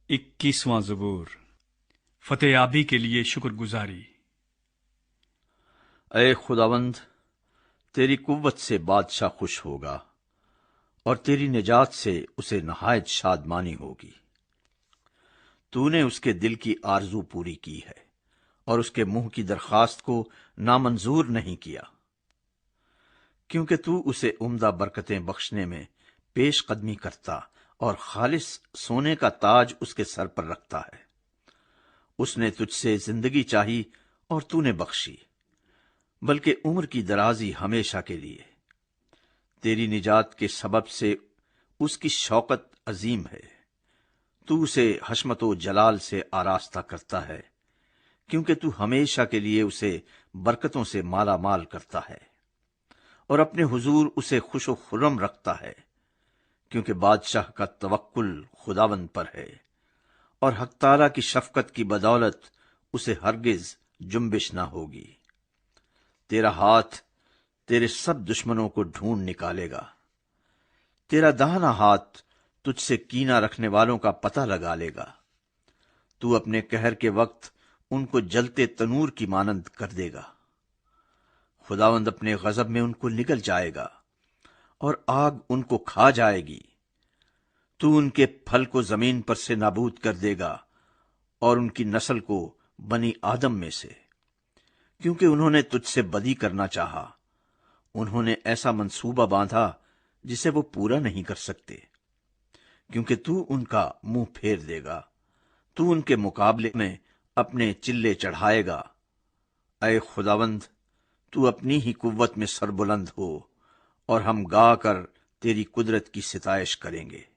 21واں زبور، فتح یابی کے لیے شکر گزاری۔ اے خداوند، تیری قوت سے بادشاہ خوش ہوگا اور تیری نجات سے اسے نہایت شادمانی ہوگی۔ تو نے اس کے دل کی آرزو پوری کی ہے اور اس کے منہ کی درخواست کو نامنظور نہیں کیا، کیونکہ تو اسے عمدہ برکتیں بخشنے میں پیش قدمی کرتا اور خالص سونے کا تاج اس کے سر پر رکھتا ہے۔ اس نے تجھ سے زندگی چاہی اور تو نے بخشی، بلکہ عمر کی درازی ہمیشہ کے لیے۔ تیری نجات کے سبب سے اس کی شوقت عظیم ہے، تو اسے حشمت و جلال سے آراستہ کرتا ہے، کیونکہ تو ہمیشہ کے لیے اسے برکتوں سے مالا مال کرتا ہے اور اپنے حضور اسے خوش و خرم رکھتا ہے، کیونکہ بادشاہ کا توکل خداوند پر ہے اور حق تعالیٰ کی شفقت کی بدولت اسے ہرگز جنبش نہ ہوگی۔ تیرا ہاتھ تیرے سب دشمنوں کو ڈھونڈ نکالے گا، تیرا داہنا ہاتھ تجھ سے کینہ رکھنے والوں کا پتہ لگا لے گا۔ تو اپنے قہر کے وقت ان کو جلتے تنور کی مانند کر دے گا۔ خداوند اپنے غضب میں ان کو نگل جائے گا اور آگ ان کو کھا جائے گی۔ تو ان کے پھل کو زمین پر سے نابود کر دے گا اور ان کی نسل کو بنی آدم میں سے، کیونکہ انہوں نے تجھ سے بدی کرنا چاہا۔ انہوں نے ایسا منصوبہ باندھا جسے وہ پورا نہیں کر سکتے، کیونکہ تو ان کا منہ پھیر دے گا۔ تو ان کے مقابلے میں اپنے چلے چڑھائے گا۔ اے خداوند، تو اپنی ہی قوت میں سربلند ہو اور ہم گا کر تیری قدرت کی ستائش کریں گے۔